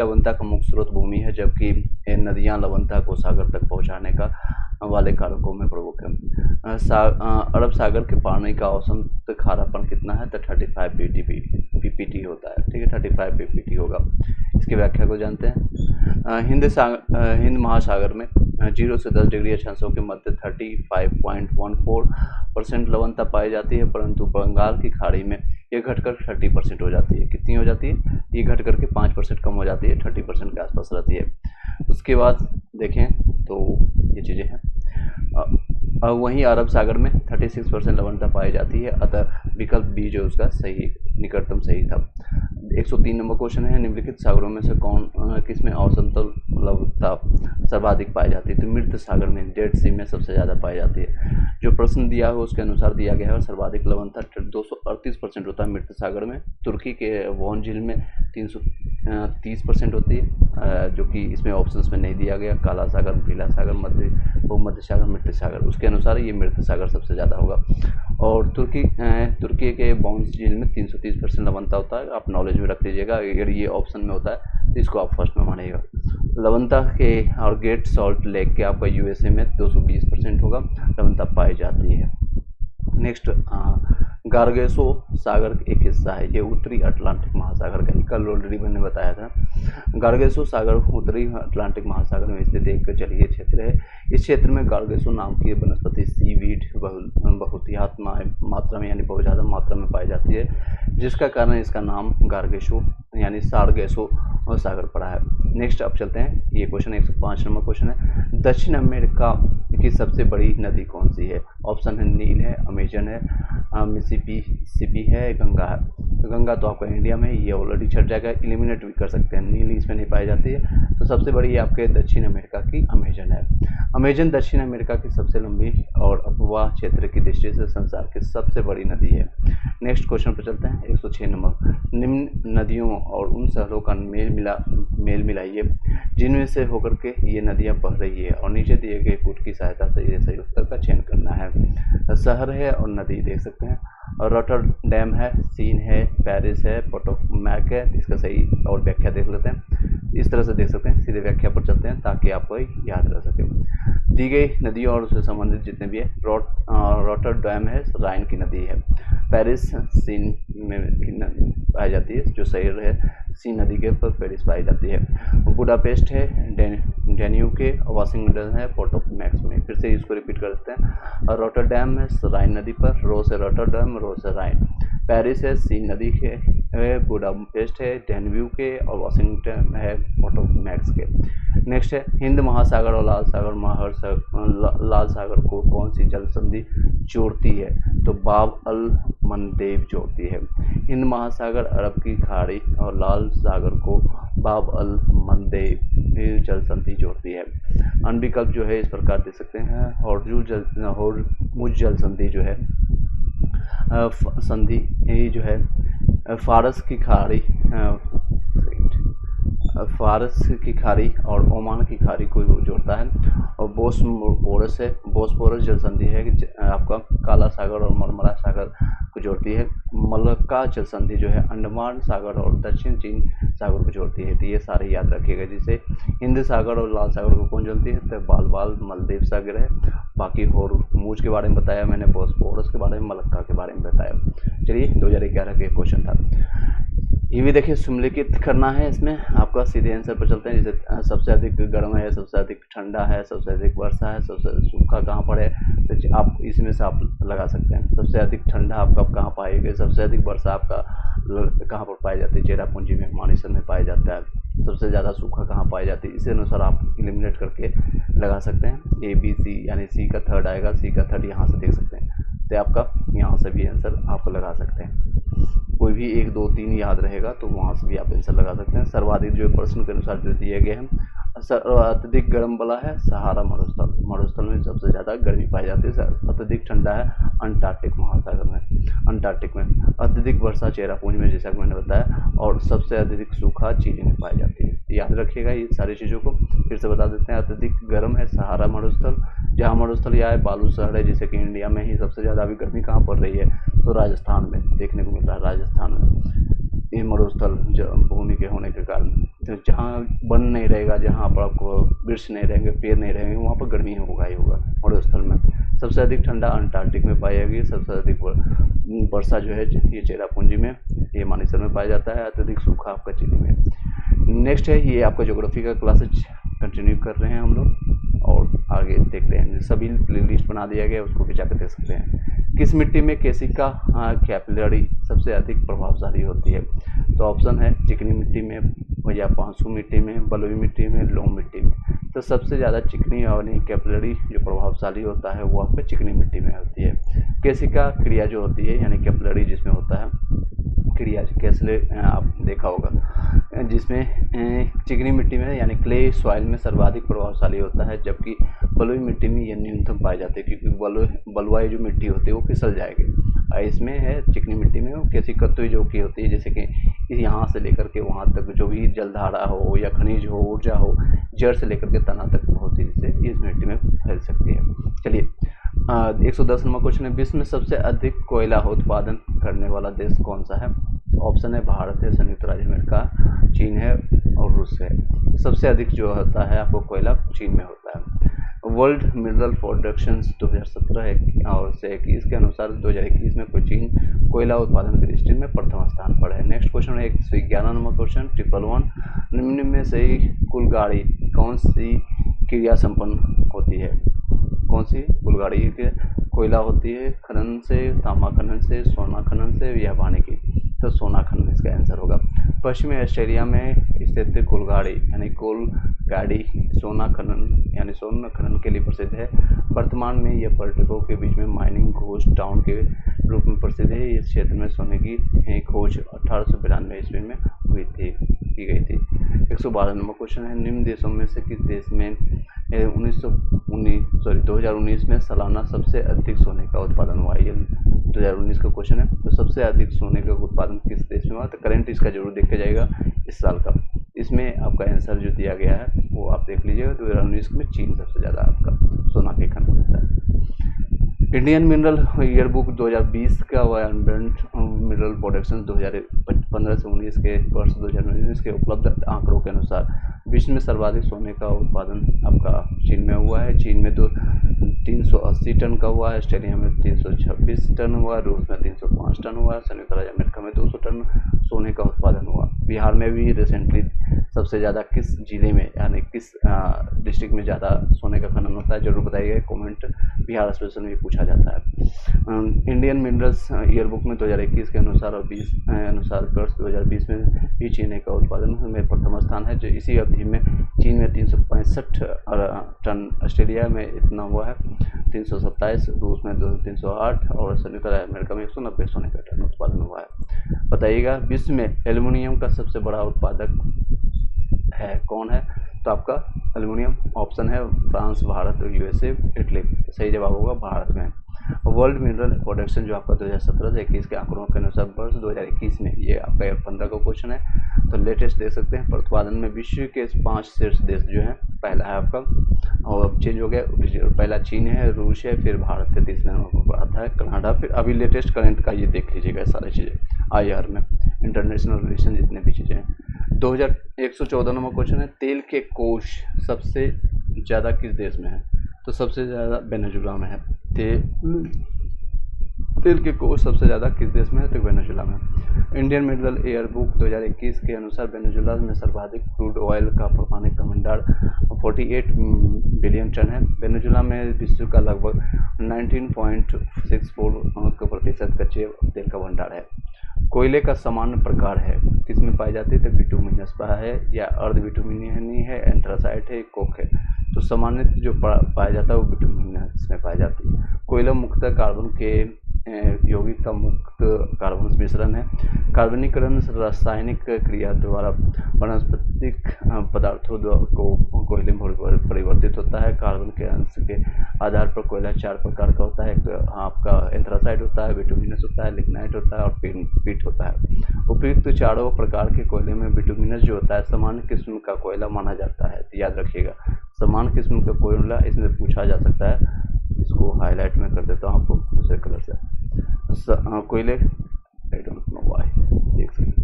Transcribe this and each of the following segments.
लवणता का मुख्य स्रोत भूमि है, जबकि ये नदियाँ लवणता को सागर तक पहुँचाने का वाले कारकों में प्रमुख है। अरब सागर के पानी का औसत खारापन कितना है? तो 35 पीपीटी होता है। ठीक है, 35 पीपीटी होगा। इसकी व्याख्या को जानते हैं। हिंद महासागर में 0 से 10 डिग्री अक्षांशों के मध्य 35.14% लवणता पाई जाती है, परंतु बंगाल की खाड़ी में ये घटकर 30% हो जाती है। कितनी हो जाती है? ये घट करके 5% कम हो जाती है, 30% के आसपास रहती है। उसके बाद देखें तो ये चीज़ें हैं। वहीं अरब सागर में 36% लवणता पाई जाती है, अतः विकल्प बी जो उसका सही निकटतम सही था। 103 नंबर क्वेश्चन है, निम्नलिखित सागरों में से किसमें औसतन लवणता सर्वाधिक पाई जाती है? तो मृत सागर में, डेड सी में सबसे ज़्यादा पाई जाती है। जो प्रश्न दिया है उसके अनुसार दिया गया है, और सर्वाधिक लवणता 238% होता है मृत सागर में। तुर्की के वॉन झील में 330% होती है, जो कि इसमें ऑप्शंस में नहीं दिया गया। काला सागर, पीला सागर, भूमध्य सागर, मृत सागर, उसके अनुसार ये मृत सागर सबसे ज़्यादा होगा। और तुर्की के बॉन्स झील में 330% लवणता होता है। आप नॉलेज में रख लीजिएगा, अगर ये ऑप्शन में होता है तो इसको आप फर्स्ट में मानिएगा। लवणता के और ग्रेट सॉल्ट लेक के आपका यूएसए में 220% होगा लवणता पाई जाती है। नेक्स्ट, गारगेसो सागर एक हिस्सा है, ये उत्तरी अटलांटिक महासागर का, कल ऑलरेडी मैंने बताया था। गारगेसो सागर उत्तरी अटलांटिक महासागर में स्थित एक जलीय क्षेत्र है। इस क्षेत्र में गारगेसो नाम की वनस्पति सीवीड बहुतायत मात्रा में यानी बहुत ज़्यादा मात्रा में पाई जाती है, जिसका कारण इसका नाम गारगेसो यानी सारगेसो सागर पड़ा है। नेक्स्ट अब चलते हैं, ये क्वेश्चन 105 नंबर क्वेश्चन है, दक्षिण अमेरिका की सबसे बड़ी नदी कौन सी है? ऑप्शन है नील है, अमेजन है, मिसिसिपी है, गंगा है। तो गंगा तो आपका इंडिया में, ये ऑलरेडी छट जाएगा, एलिमिनेट भी कर सकते हैं, नील इसमें नहीं पाई जाती है। तो सबसे बड़ी आपके दक्षिण अमेरिका की अमेजन है। अमेजन दक्षिण अमेरिका की सबसे लंबी और अपवाह क्षेत्र की दृष्टि से संसार की सबसे बड़ी नदी है। नेक्स्ट क्वेश्चन पर चलते हैं, 106 नंबर, निम्न नदियों और उन शहरों का मेल मिलाइए जिनमें से होकर के ये नदियाँ बह रही है, और नीचे दिए गए पुट की सहायता से ये सही उत्तर का चयन करना है। शहर है और नदी देख सकते हैं, रॉटरडैम है, सीन है, पेरिस है, पोटोमैक है। इसका सही और व्याख्या देख लेते हैं। इस तरह से देख सकते हैं, सीधे व्याख्या पर चलते हैं ताकि आपको याद रह सके। दी गई नदियों और उससे संबंधित जितने भी है, रॉटरडैम है, राइन की नदी है। पेरिस सीन में पाई जाती है, जो शहर है सीन नदी के ऊपर पेरिस पाई जाती है। बुडापेस्ट है, डेन्यूब के, वाशिंगटन है, पोटोमैक्स में। फिर से इसको रिपीट कर देते हैं, रॉटरडैम है राइन नदी पर, रो से रॉटरडैम, रो से राइन। पेरिस है सीन नदी के, बुडापेस्ट है डेन्यूब के, और वाशिंगटन है पोटोमैक्स के। नेक्स्ट है, हिंद महासागर और लाल सागर को कौन सी जल संधि जोड़ती है? तो बाब अल मंदेब जोड़ती है। हिंद महासागर अरब की खाड़ी और लाल सागर को बाब अल मंदेब जल संधि जोड़ती है। अन्य विकल्प जो है इस प्रकार दे सकते हैं, हॉर्मुज जल संधि जो है संधि जो है फारस की खाड़ी और ओमान की खाड़ी को जोड़ता है। और बोस्पोरस जल संधि है कि आपका काला सागर और मरमरा सागर को जोड़ती है। मलक्का जल संधि जो है अंडमान सागर और दक्षिण चीन सागर को जोड़ती है। तो ये सारे याद रखिएगा। जिसे हिंद सागर और लाल सागर को कौन जोड़ती है? तो बाल मलदेव सागर है। बाकी हॉर्मुज के बारे में बताया मैंने, बोस्पोरस के बारे में, मलक्का के बारे में बताया। चलिए 2011 का क्वेश्चन था ये भी देखिए, सम्मिलित करना है इसमें आपका। सीधे आंसर पर चलते हैं। जैसे सबसे अधिक गर्म है, सबसे अधिक ठंडा है, सबसे अधिक वर्षा है, सबसे सूखा कहाँ पर है, तो आप इसमें से आप लगा सकते हैं। सबसे अधिक ठंडा आपका कहाँ पाएगा, सबसे अधिक वर्षा आपका कहाँ पर पाई जाती है? चेरापूंजी में, मानेसर में पाया जाता है। सबसे ज़्यादा सूखा कहाँ पाई जाती है? इसी अनुसार आप एलिमिनेट करके लगा सकते हैं। ए बी सी यानी सी का थर्ड आएगा, सी का थर्ड यहाँ से देख सकते हैं। तो आपका यहाँ से भी आंसर आप लगा सकते हैं। कोई भी 1 2 3 याद रहेगा तो वहाँ से भी आप आंसर लगा सकते हैं। सर्वाधिक जो प्रश्न के अनुसार जो दिए गए हैं, अत्यधिक गर्म वाला है सहारा मरुस्थल में सबसे ज़्यादा गर्मी पाई जाती है। अत्यधिक ठंडा है अंटार्कटिक महासागर में, अंटार्कटिक में। अत्यधिक वर्षा चेरापूंजी में, जैसा कि मैंने बताया। और सबसे अधिक सूखा चिली में पाई जाती है। याद रखिएगा ये सारी चीज़ों को। फिर से बता देते हैं, अत्यधिक गर्म है सहारा मरुस्थल। जहाँ मरुस्थल या बालू शहर है, जैसे कि इंडिया में ही सबसे ज़्यादा अभी गर्मी कहाँ पड़ रही है? तो राजस्थान में देखने को मिल रहा है, राजस्थान में। ये मरुस्थल भूमि के होने के कारण, तो जहाँ वन नहीं रहेगा, जहाँ पर आपको वृक्ष नहीं रहेंगे, पेड़ नहीं रहेंगे, वहाँ पर गर्मी होगा ही होगा मरुस्थल में। सबसे अधिक ठंडा अंटार्कटिक में पाई जाएगी। सबसे अधिक वर्षा जो है ये चेरापूंजी में, ये मानेसर में पाया जाता है। अत्यधिक सूखा आपका चिली में। नेक्स्ट है ये आपका ज्योग्राफी का क्लासेज कंटिन्यू कर रहे हैं हम लोग और आगे देखते हैं। सभी प्ले लिस्ट बना दिया गया, उसको भी जाकर देख सकते हैं। किस मिट्टी में केसिका कैपिलरी सबसे अधिक प्रभावशाली होती है? तो ऑप्शन है चिकनी मिट्टी में, या पांसू मिट्टी में, बलुई मिट्टी में, लोम मिट्टी में। तो सबसे ज़्यादा चिकनी और कैपिलरी जो प्रभावशाली होता है वो आपका चिकनी मिट्टी में होती है। केसिका क्रिया जो होती है यानी कैपिलरी जिसमें होता है क्रिया, कैसे आप देखा होगा, जिसमें चिकनी मिट्टी में यानी क्ले सॉइल में सर्वाधिक प्रभावशाली होता है, जबकि बलुई मिट्टी में यह न्यूनतम पाए जाते हैं, क्योंकि बलुआई जो मिट्टी होती है वो फिसल जाएगी। इसमें है चिकनी मिट्टी में केसिकत्व जो की होती है, जैसे कि यहाँ से लेकर के वहाँ तक जो भी जलधारा हो या खनिज हो, ऊर्जा हो, जड़ से लेकर के तना तक होती है, जिससे इस मिट्टी में फैल सकती है। चलिए 110 नंबर क्वेश्चन है, विश्व में सबसे अधिक कोयला उत्पादन करने वाला देश कौन सा है? ऑप्शन है भारत है, संयुक्त राज्य अमेरिका, चीन है और रूस है। सबसे अधिक जो होता है आपको कोयला चीन में होता है। वर्ल्ड मिनरल प्रोडक्शन 2017 है और से 21 के अनुसार 2021 में चीन कोयला उत्पादन की दृष्टि में प्रथम स्थान पर है। नेक्स्ट क्वेश्चन है 111 नंबर क्वेश्चन, 111 निम्न में से कुल गाड़ी कौन सी क्रिया संपन्न होती है? कौन सी कुल गाड़ी के कोयला होती है? खनन से, तांबा खनन से, सोना खनन से या वानिकी? तो सोना खनन इसका आंसर होगा। पश्चिमी ऑस्ट्रेलिया में स्थित कुलगाड़ी यानी कुल गाड़ी सोना खनन के लिए प्रसिद्ध है। वर्तमान में यह पर्यटकों के बीच में माइनिंग घोस्ट टाउन के रूप में प्रसिद्ध है। इस क्षेत्र में सोने की खोज 1892 ईस्वी में की गई थी। 112 नंबर क्वेश्चन है, निम्न देशों में से किस देश में 2019 में सालाना सबसे अधिक सोने का उत्पादन हुआ? ये 2019 का क्वेश्चन है। तो सबसे अधिक सोने का उत्पादन किस देश में हुआ? तो करंट इसका जरूर देखा जाएगा इस साल का। इसमें आपका आंसर जो दिया गया है वो आप देख लीजिएगा। 2019 में चीन सबसे ज़्यादा आपका सोना के खनन करता है। इंडियन मिनरल ईयरबुक 2020 का एनवायरनमेंट मिनरल प्रोडक्शन 2015 से 19 के वर्ष 2019 के उपलब्ध आंकड़ों के अनुसार विश्व में सर्वाधिक सोने का उत्पादन आपका चीन में हुआ है। चीन में 380 टन का हुआ है, ऑस्ट्रेलिया में 326 टन हुआ, रूस में 305 टन हुआ, संयुक्त राज्य अमेरिका में 200 टन सोने का उत्पादन हुआ। बिहार में भी रिसेंटली सबसे ज़्यादा किस जिले में यानी किस डिस्ट्रिक्ट में ज़्यादा सोने का खनन होता है जरूर बताइएगा, कमेंट बिहार स्पेशल में पूछा जाता है। इंडियन मिनरल्स ईयरबुक में 2021 के अनुसार और 20 अनुसार वर्ष 2020 में भी चीन का उत्पादन में प्रथम स्थान है। जो इसी अवधि में चीन में 365 टन, ऑस्ट्रेलिया में इतना हुआ है 327, रूस में 308 और संयुक्त राज्य अमेरिका में 190 सोने का टन उत्पादन हुआ है। बताइएगा विश्व में एल्युमिनियम का सबसे बड़ा उत्पादक है कौन है? तो आपका एल्युमिनियम ऑप्शन है फ्रांस, भारत, यूएसए, इटली। सही जवाब होगा भारत में। वर्ल्ड मिनरल प्रोडक्शन जो आपका 2017 से 21 के आंकड़ों के अनुसार वर्ष 2021 में, ये आपका 15 का क्वेश्चन है तो लेटेस्ट देख सकते हैं। उत्पादन में विश्व के 5 शीर्ष देश जो है, पहला है आपका और अब चेंज हो गया, पहला चीन है, रूस है, फिर भारत है, तीसरे नंबर पर आता है कनाडा, फिर अभी लेटेस्ट करंट का ये देख लीजिएगा सारी चीज़ें IR में, इंटरनेशनल रिलेशन जितने भी चीज़ें हैं। 2114 नंबर क्वेश्चन है, तेल के कोष सबसे ज़्यादा किस देश में है? तो सबसे ज़्यादा वेनेजुला में है। तेल के कोष सबसे ज़्यादा किस देश में है? तो वेनेजुला में। इंडियन मिनरल ईयरबुक 2021 के अनुसार वेनेजुला में सर्वाधिक क्रूड ऑयल का प्रामाणिक भंडार 48 बिलियन टन है। वेनेजुला में विश्व का लगभग 19.64% कच्चे तेल का भंडार है। कोयले का सामान्य प्रकार है किसमें पाई जाती है? तो बिटुमिनस है या अर्ध बिटुमिनी है, एंथ्रासाइट है, कोक है। तो सामान्य जो पाया जाता है वो बिटुमिनस में पाई जाती है। कोयला मुख्यतः कार्बन के यौगिक मुक्त कार्बन मिश्रण है। कार्बनीकरण रासायनिक क्रिया द्वारा वनस्पतिक पदार्थों को कोयले में परिवर्तित होता है। कार्बन के अंश के आधार पर कोयला 4 प्रकार का होता है। एक आपका एंथ्रासाइड होता है, बिटुमिनस होता है, लिग्नाइट होता है और पीट होता है। उपयुक्त चारों प्रकार के कोयले में बिटुमिनस जो होता है सामान्य किस्म का कोयला माना जाता है। याद रखिएगा, सामान्य किस्म का कोयला इसमें पूछा जा सकता है। इसको हाईलाइट में कर देता हूँ आपको दूसरे कलर से। कोयले आई डोंट नो व्हाई, एक सेकंड।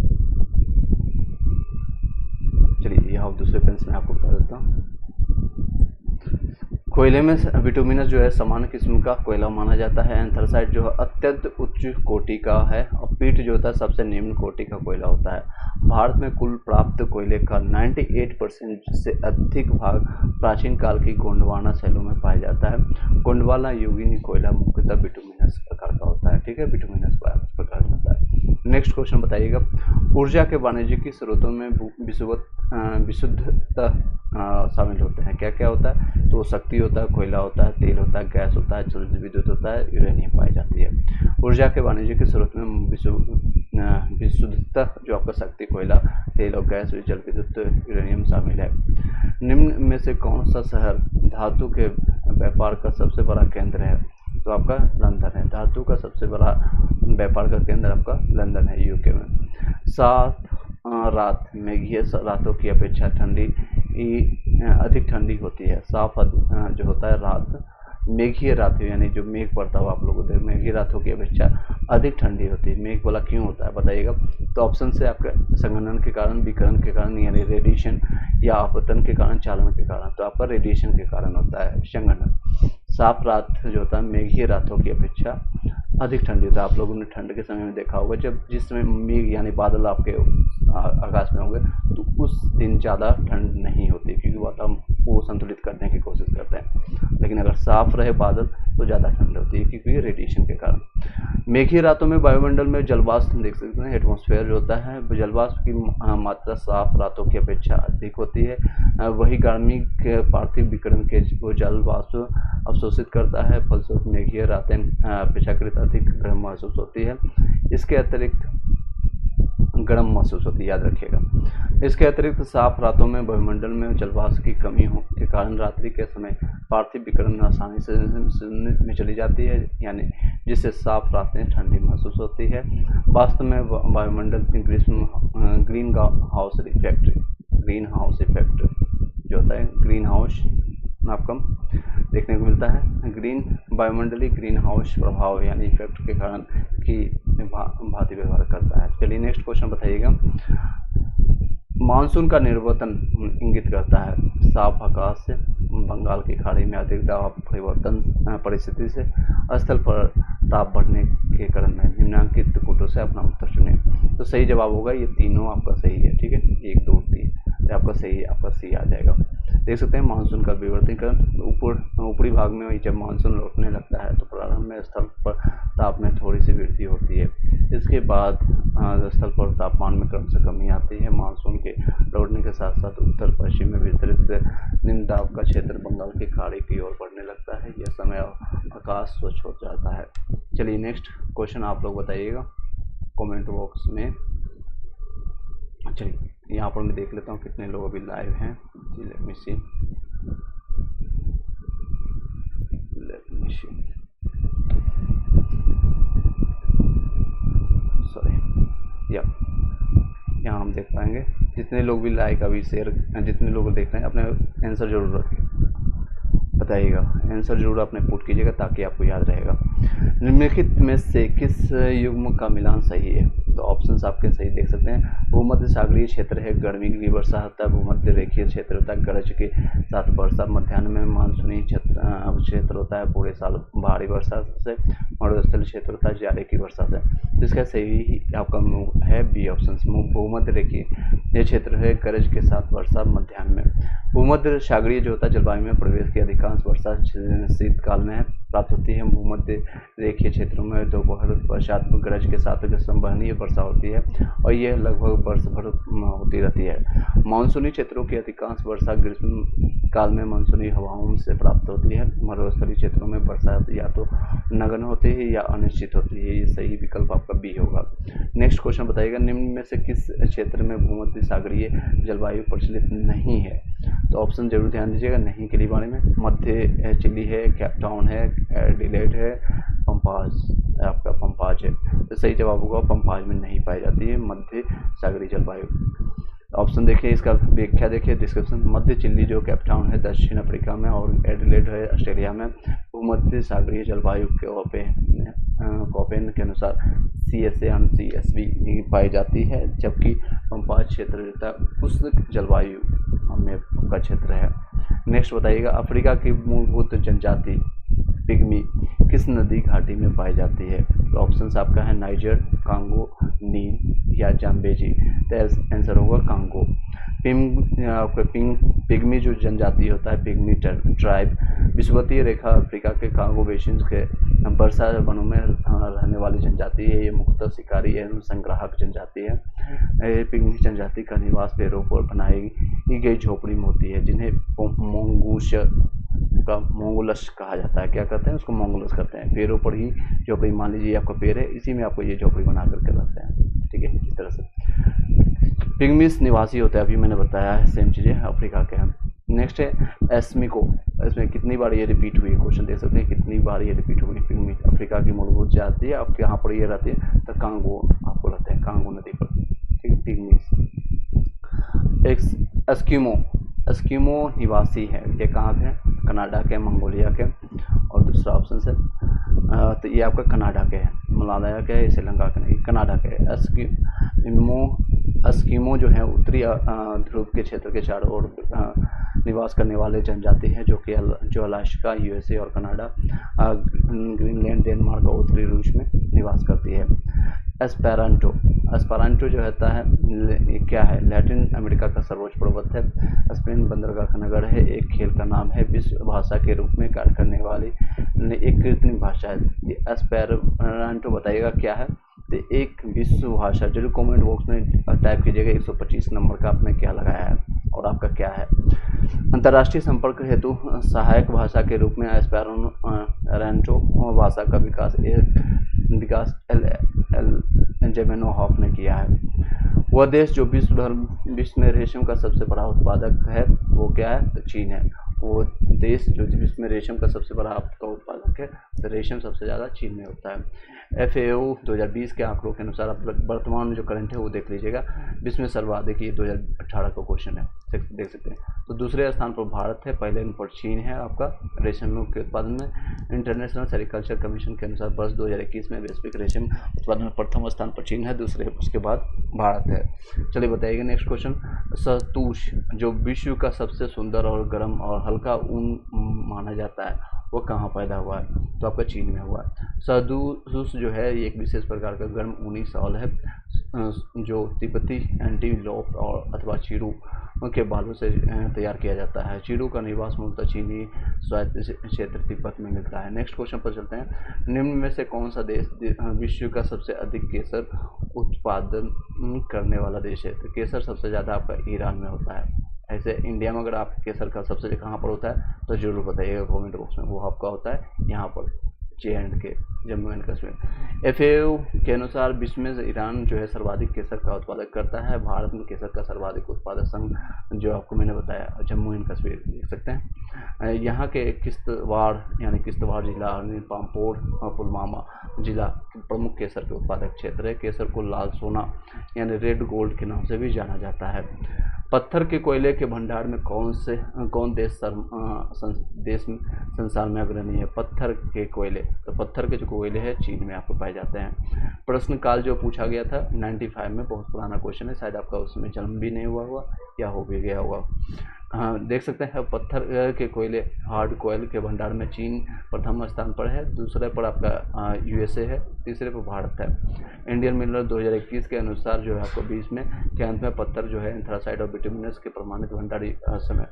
यहाँ दूसरे पेन से मैं आपको बता देता हूँ। कोयले में बिटुमिनस जो है सामान्य किस्म का कोयला माना जाता है। एंथ्रासाइट जो है अत्यंत उच्च कोटि का है और पीट जो होता है सबसे निम्न कोटि का कोयला होता है। भारत में कुल प्राप्त कोयले का 98% से अधिक भाग प्राचीन काल की गोंडवाना शैलों में पाया जाता है। गोंडवाना युगीन कोयला मुख्यतः बिटुमिनस प्रकार का होता है। ठीक है, बिटुमिनस प्रकार का होता है। नेक्स्ट क्वेश्चन बताइएगा, ऊर्जा के वाणिज्यिक स्रोतों में विशुद्धता शामिल होते हैं। क्या क्या होता है? तो शक्ति होता है, कोयला होता है, तेल होता है, गैस होता है, जल विद्युत होता है, यूरेनियम पाई जाती है। ऊर्जा के वाणिज्यिक स्रोत में विशुद्धता जो आपका शक्ति, कोयला, तेल और गैस, जल विद्युत, यूरेनियम शामिल है। निम्न में से कौन सा शहर धातु के व्यापार का सबसे बड़ा केंद्र है? तो आपका लंदन है। धातु का सबसे बड़ा व्यापार का केंद्र आपका लंदन है, यूके में। साफ रात मेघीय रातों की अपेक्षा अधिक ठंडी होती है। साफ जो होता है रात, मेघीय रात यानी जो मेघ पड़ता हो आप लोगों को, मेघीय रातों की अपेक्षा अधिक ठंडी होती है। मेघ वाला क्यों होता है बताइएगा? तो ऑप्शन से आपका संघनन के कारण, विकिरण के कारण यानी रेडिएशन, या आपतन के कारण, चालन के कारण। तो आपका रेडिएशन के कारण होता है संघनन। साफ रात जो होता है मेघीय रातों की अपेक्षा अधिक ठंडी होता है। आप लोगों ने ठंड के समय में देखा होगा, जब जिस समय मेघ यानी बादल आपके आकाश में होंगे तो उस दिन ज़्यादा ठंड नहीं होती, क्योंकि वातावरण को संतुलित करने की कोशिश करते हैं। लेकिन अगर साफ रहे बादल तो ज़्यादा ठंड होती है, क्योंकि रेडिएशन के कारण। मेघीय रातों में वायुमंडल में जलवाष्प देख सकते हैं, एटमॉस्फेयर जो होता है, जलवाष्प की मात्रा साफ रातों की अपेक्षा अधिक होती है। वही गर्मी के पार्थिव विकिरण के वो जलवाष्प अवशोषित करता है, फलस्वरूप मेघीय रातें अपेक्षाकृत अधिक गर्म महसूस होती है। इसके अतिरिक्त गर्म महसूस होती है, याद रखिएगा। इसके अतिरिक्त साफ रातों में वायुमंडल में जलवाष्प की कमी हो के कारण रात्रि के समय पार्थिव विकिरण आसानी से में चली जाती है, यानी जिससे साफ रातें ठंडी महसूस होती है। वास्तव में वायुमंडल की ग्रीन हाउस इफेक्ट जो होता है, ग्रीन हाउस आपको देखने को मिलता है। वायुमंडलीय ग्रीन हाउस प्रभाव यानी इफेक्ट के कारण की भांति व्यवहार करता है। चलिए नेक्स्ट क्वेश्चन बताइएगा, मानसून का निर्वर्तन इंगित करता है। साफ आकाश से, बंगाल की खाड़ी में अधिक दबाव परिवर्तन परिस्थिति से, स्थल पर ताप बढ़ने के क्रम में। निम्नलिखित कूटों से अपना उत्तर चुनें। तो सही जवाब होगा ये तीनों आपका सही है। ठीक है, 1 2 3 आपका सही है, आपका सी आ जाएगा। देख सकते हैं मानसून का विवर्तीकरण, ऊपरी भाग में जब मानसून लौटने लगता है तो प्रारंभ में स्थल पर ताप में थोड़ी सी वृद्धि होती है। इसके बाद स्थल पर तापमान में क्रमशः कमी आती है। मानसून के लौटने के साथ साथ उत्तर पश्चिम में विस्तृत निम्न दाब का क्षेत्र बंगाल की खाड़ी की ओर बढ़ने लगता है। यह समय आकाश स्वच्छ हो जाता है। चलिए नेक्स्ट क्वेश्चन आप लोग बताइएगा कमेंट बॉक्स में। चलिए यहाँ पर मैं देख लेता हूँ कितने लोग अभी लाइव हैं। लेट मी सी सॉरी, यहाँ हम देख पाएंगे जितने लोग भी लाइक अभी शेयर, जितने लोग देख रहे हैं अपने आंसर जरूर बताइएगा, आंसर जरूर अपने पुट कीजिएगा ताकि आपको याद रहेगा। निम्नलिखित में से किस युग्म का मिलान सही है? तो ऑप्शंस आपके सही देख सकते हैं। भूमध्य सागरीय क्षेत्र है, गर्मी की वर्षा होता है। भूमध्य रेखीय क्षेत्र होता है, गरज के साथ वर्षा। मध्याह्न में मानसूनी क्षेत्र होता है, पूरे साल भारी वर्षा से। मरुस्थलीय क्षेत्र होता है, जाड़े की वर्षा से। तो इसका सही आपका है बी ऑप्शन। भूमध्य रेखीय यह क्षेत्र है, गरज के साथ वर्षा मध्याह्न में। भूमध्य सागरीय जो होता है जलवायु में प्रवेश की अधिकांश वर्षा शीतकाल में प्राप्त होती है। भूमध्य रेखीय क्षेत्रों में दोपहर पश्चात गरज के साथ संवहनीय वर्षा होती है और यह लगभग वर्ष भर होती रहती है। मानसूनी क्षेत्रों की अधिकांश वर्षा ग्रीष्म काल में मानसूनी हवाओं से प्राप्त होती है। मरुस्थलीय क्षेत्रों में वर्षा या तो नगण्य होती है या अनिश्चित होती है। ये सही विकल्प आपका बी होगा। नेक्स्ट क्वेश्चन बताइएगा, निम्न में से किस क्षेत्र में भूमध्य सागरीय जलवायु प्रचलित नहीं है? तो ऑप्शन जरूर ध्यान दीजिएगा नहीं के लिए बारे में। मध्य चिली है, केप टाउन है, एडिलेड है, आपका पंपाज है। तो सही जवाब होगा पंपाज में नहीं पाई जाती है मध्य सागरीय जलवायु। ऑप्शन देखिए, इसका व्याख्या देखिए डिस्क्रिप्शन। मध्य चिली जो केप टाउन है दक्षिण अफ्रीका में और एडिलेड है ऑस्ट्रेलिया में, भूमध्य सागरीय जलवायु कोपेन के अनुसार CSA और CSB पाई जाती है, जबकि पंपाज क्षेत्र उष्ण जलवायु में का क्षेत्र है। नेक्स्ट बताइएगा, अफ्रीका की मूलभूत जनजाति पिग्मी किस नदी घाटी में पाई जाती है? तो ऑप्शन आपका है नाइजर, कांगो, नील या जाम्बेजी। तो आंसर होगा कांगो। पिग्मी जो जनजाति होता है, पिग्मी ट्राइब विषुवतीय रेखा अफ्रीका के कांगो बेसिन के वर्षा वनों में रहने वाली जनजाति है। ये मुख्यतः शिकारी एवं संग्राहक जनजाति है। पिग्मी जनजाति का निवास पेड़ों पर बनाई गई झोपड़ी में होती है, जिन्हें मोंगुलस कहा जाता है। क्या कहते हैं उसको? मोंगुलस कहते हैं। पेड़ों पर ही झोपड़ी, मान लीजिए आपका पेड़ है, इसी में आपको ये झोपड़ी बना करके रखते हैं। ठीक है, इस तरह से पिग्मीस निवासी होते हैं, अभी मैंने बताया है, सेम चीज़ें अफ्रीका के हैं। नेक्स्ट है एस्मिको। इसमें कितनी बार ये रिपीट हुई है? क्वेश्चन देख सकते हैं कितनी बार ये रिपीट हुई। पिग्मी अफ्रीका की मूलभूत जाति है। आपके यहाँ पर ये रहती है तो कांगो आपको रहते हैं, कांगो नदी पर। ठीक है, पिग्मीस। एस्किमो निवासी है। ये कहाँ के हैं? कनाडा के, मंगोलिया के। और दूसरा ऑप्शन है तो ये आपका कनाडा के है, मलाया के है, श्रीलंका के नहीं, कनाडा के है। एस्किमो जो है उत्तरी ध्रुव के क्षेत्र के चारों ओर निवास करने वाले जनजाति हैं, जो अलास्का, यूएसए और कनाडा, ग्रीनलैंड, डेनमार्क और उत्तरी रूस में निवास करती है। एस्पेरांटो जो होता है क्या है? लैटिन अमेरिका का सर्वोच्च पर्वत है। स्पेन बंदरगाह का नगर है। एक खेल का नाम है। विश्व भाषा के रूप में कार्य करने वाली एक कृत्रिम भाषा है। ये एस्पेरांटो बताइएगा क्या है? तो एक विश्व भाषा, जो कमेंट बॉक्स में टाइप कीजिएगा 125 नंबर का आपने क्या लगाया है और आपका क्या है। अंतर्राष्ट्रीय संपर्क हेतु सहायक भाषा के रूप में एस्पेरांटो भाषा का विकास जेमेनोहॉफ ने किया है। वह देश जो विश्व में रेशम का सबसे बड़ा उत्पादक है वो क्या है? तो चीन है। वो देश जो विश्व में रेशम का सबसे बड़ा आपका उत्पादक है, तो रेशम सबसे ज़्यादा चीन में होता है। FAO 2020 के आंकड़ों के अनुसार आप वर्तमान में जो करंट है वो देख लीजिएगा। विश्व में सर्वाधिक, ये 2018 का क्वेश्चन है, देख सकते हैं। तो दूसरे स्थान पर भारत है, पहले नंबर चीन है आपका रेशम के उत्पादन में। इंटरनेशनल सेरिकल्चर कमीशन के अनुसार वर्ष 2021 में वैश्विक रेशम उत्पादन में प्रथम स्थान पर चीन है, दूसरे उसके बाद भारत है। चलिए बताइएगा नेक्स्ट क्वेश्चन। शहतूश जो विश्व का सबसे सुंदर और गर्म और हल्का ऊन माना जाता है, वो कहाँ पैदा हुआ है? तो आपका चीन में हुआ है। शहतूश जो है ये एक विशेष प्रकार का गर्म ऊनी शॉल है, जो तिब्बती एंटीलोप और अथवा चीड़ू के बालों से तैयार किया जाता है। चीड़ू का निवास मूलतः चीनी स्वायत्त क्षेत्र तिब्बत में मिलता है। नेक्स्ट क्वेश्चन पर चलते हैं। निम्न में से कौन सा देश विश्व का सबसे अधिक केसर उत्पादन करने वाला देश है? तो केसर सबसे ज़्यादा आपका ईरान में होता है। ऐसे इंडिया में अगर आप केसर का सबसे कहाँ पर होता है तो जरूर बताइएगा कमेंट बॉक्स में। वो आपका होता है यहाँ पर J&K, Jammu and Kashmir. FAO के अनुसार विश्व में ईरान जो है सर्वाधिक केसर का उत्पादन करता है। भारत में केसर का सर्वाधिक उत्पादक संघ जो आपको मैंने बताया जम्मू एंड कश्मीर, देख सकते हैं। यहाँ के किश्तवाड़ यानी किश्तवाड़ जिला, पामपोर और पुलवामा जिला प्रमुख केसर के उत्पादक क्षेत्र है। केसर को लाल सोना यानी रेड गोल्ड के नाम से भी जाना जाता है। पत्थर के कोयले के भंडार में कौन देश संसार में अग्रणी है? पत्थर के कोयले, तो पत्थर के जो कोयले हैं चीन में आपको पाए जाते हैं। प्रश्न काल जो पूछा गया था 95 में, बहुत पुराना क्वेश्चन है, शायद आपका उसमें जन्म भी नहीं हुआ या हो भी गया होगा। हाँ, देख सकते हैं पत्थर के कोयले हार्ड कोयल के भंडार में चीन प्रथम स्थान पर है, दूसरे पर आपका USA है, तीसरे पर भारत है। इंडियन मिनरल 2021 के अनुसार जो है आपको 20 में के अंत में पत्थर जो है एंथ्रासाइड और बिटुमिनस के प्रमाणित भंडारी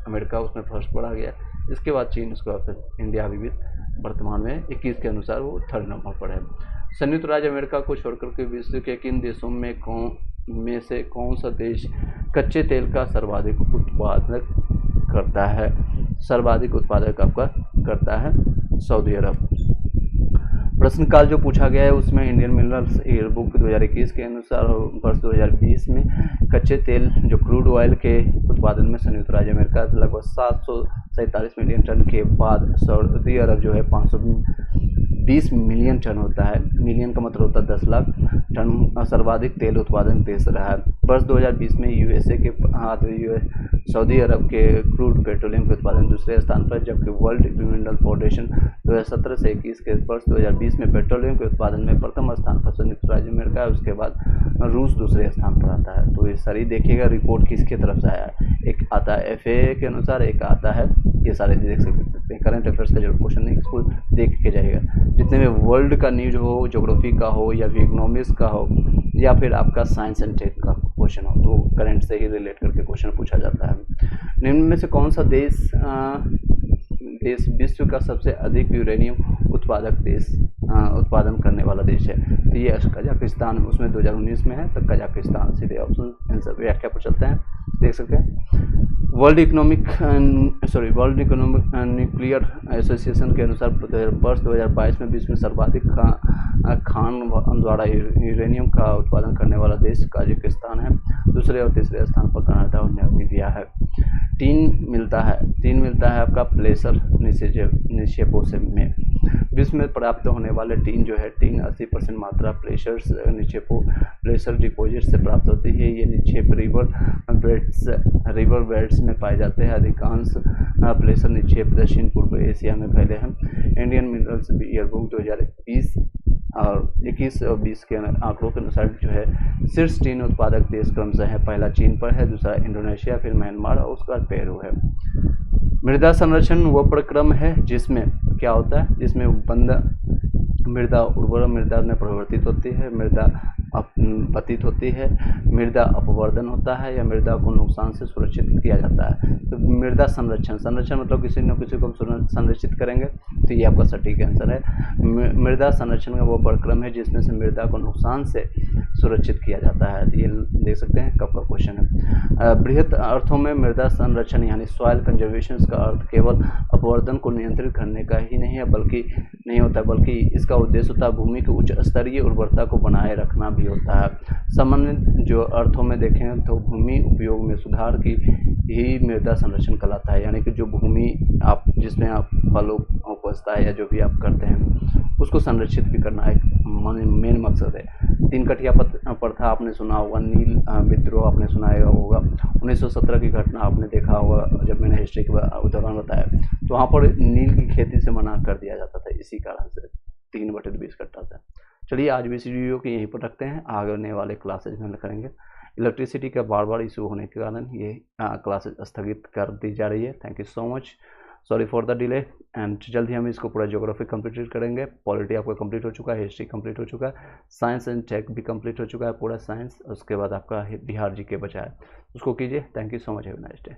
अमेरिका उसमें फर्स्ट पड़ा गया। इसके बाद चीन, उसके बाद इंडिया भी वर्तमान में 21 के अनुसार वो 3rd नंबर पर है। संयुक्त राज्य अमेरिका को छोड़कर के विश्व के किन देशों में से कौन सा देश कच्चे तेल का सर्वाधिक उत्पादक करता है? सर्वाधिक उत्पादक आपका करता है सऊदी अरब। प्रश्न काल जो पूछा गया है उसमें इंडियन मिनरल्स ईयरबुक 2021 के अनुसार वर्ष 2020 में कच्चे तेल जो क्रूड ऑयल के उत्पादन में संयुक्त राज्य अमेरिका लगभग 747 मिलियन टन के बाद सऊदी अरब जो है 20 मिलियन टन होता है। मिलियन का मतलब होता है 10 लाख टन सर्वाधिक तेल उत्पादन देश रहा है। वर्ष 2020 में यूएसए के सऊदी अरब के क्रूड पेट्रोलियम के उत्पादन दूसरे स्थान पर, जबकि वर्ल्ड इन्वायरमेंटल फाउंडेशन 2017 से 21 के वर्ष 2020 में पेट्रोलियम के उत्पादन में प्रथम स्थान पर संयुक्त राज्य अमेरिका है, उसके बाद रूस दूसरे स्थान पर आता है। तो ये सारी देखिएगा रिपोर्ट किसकी तरफ से आया है, एक आता है FAA के अनुसार, एक आता है, ये सारे देख सकते हैं करंट अफेयर्स का जो क्वेश्चन है इसको देख के जाइएगा। जितने में वर्ल्ड का न्यूज हो, ज्योग्राफी का हो या फिर इकोनॉमिक्स का हो या फिर आपका साइंस एंड टेक का क्वेश्चन हो, तो करंट से ही रिलेट करके क्वेश्चन पूछा जाता है। निम्न में से कौन सा देश विश्व का सबसे अधिक यूरेनियम उत्पादक देश उत्पादन करने वाला देश है? तो ये कजाकिस्तान, उसमें 2019 में है, तो कजाकिस्तान सीधे ऑप्शन आंसर व्याख्या पर चलते हैं, देख सकते हैं। वर्ल्ड इकोनॉमिक न्यूक्लियर एसोसिएशन के अनुसार वर्ष 2022 में विश्व में सर्वाधिक खान द्वारा यूरेनियम का उत्पादन करने वाला देश कजाकिस्तान है। दूसरे और तीसरे स्थान पर कनाडा और नामीबिया है। टीन मिलता है आपका प्लेसर निक्षेपों से में। विश्व में प्राप्त होने वाले टीन जो है, टीन 80% मात्रा प्लेसर डिपॉजिट से प्राप्त होती है। ये निक्षेप रिवर बेड्स में पाए जाते हैं। अधिकांश प्लेसर निक्षेप दक्षिण पूर्व एशिया में फैले हैं। इंडियन मिनरल्स ईयरबुक 2020 और 21 और 20 के आंकड़ों के अनुसार जो है शीर्ष टीन उत्पादक देश क्रमशः है। पहला चीन पर है, दूसरा इंडोनेशिया, फिर म्यांमार और उसके बाद पेरू है। मृदा संरक्षण वह प्रक्रम है जिसमें क्या होता है, जिसमें मृदा उर्वर मृदा में परिवर्तित होती है, मृदा पतित होती है, मृदा अपवर्धन होता है या मृदा को नुकसान से सुरक्षित किया जाता है। तो मृदा संरक्षण मतलब किसी न किसी को संरक्षित करेंगे, तो ये आपका सटीक आंसर है। मृदा संरक्षण का वो प्रक्रम है जिसमें से मृदा को नुकसान से सुरक्षित किया जाता है। ये देख सकते हैं कब का क्वेश्चन है। बृहत अर्थों में मृदा संरक्षण यानी सॉइल कंजर्वेशन का अर्थ केवल अपवर्धन को नियंत्रित करने का ही नहीं होता, बल्कि इसका उद्देश्य होता है भूमि की उच्च स्तरीय उर्वरता को बनाए रखना भी होता है। सामान्य जो अर्थों में देखें तो भूमि उपयोग में सुधार की ही मृदा संरक्षण कहलाता है, यानी कि जो भूमि जिसमें आप फल उपजता है या जो भी आप करते हैं उसको संरक्षित भी करना एक मेन मकसद है। 3 कठिया प्रथा आपने सुना होगा, नील विद्रोह आपने सुनाया होगा, 1917 की घटना आपने देखा होगा जब मैंने हिस्ट्री के दौरान बताया, तो वहाँ पर नील की खेती से मना कर दिया जाता था, इसी कारण से 3/20 कट्टा था। चलिए आज भी इस वीडियो को यहीं पर रखते हैं, आगे वाले क्लासेज में करेंगे। इलेक्ट्रिसिटी का बार इशू होने के कारण ये क्लासेज स्थगित कर दी जा रही है। Thank you so much, sorry for the delay and जल्द ही हम इसको पूरा ज्योग्राफी कंप्लीट करेंगे। पॉलिटी आपका कंप्लीट हो चुका है, हिस्ट्री कंप्लीट हो चुका है, साइंस एंड टेक भी कंप्लीट हो चुका है पूरा साइंस। उसके बाद आपका बिहार जीके बचा है, उसको कीजिए। Thank you so much, have a nice day.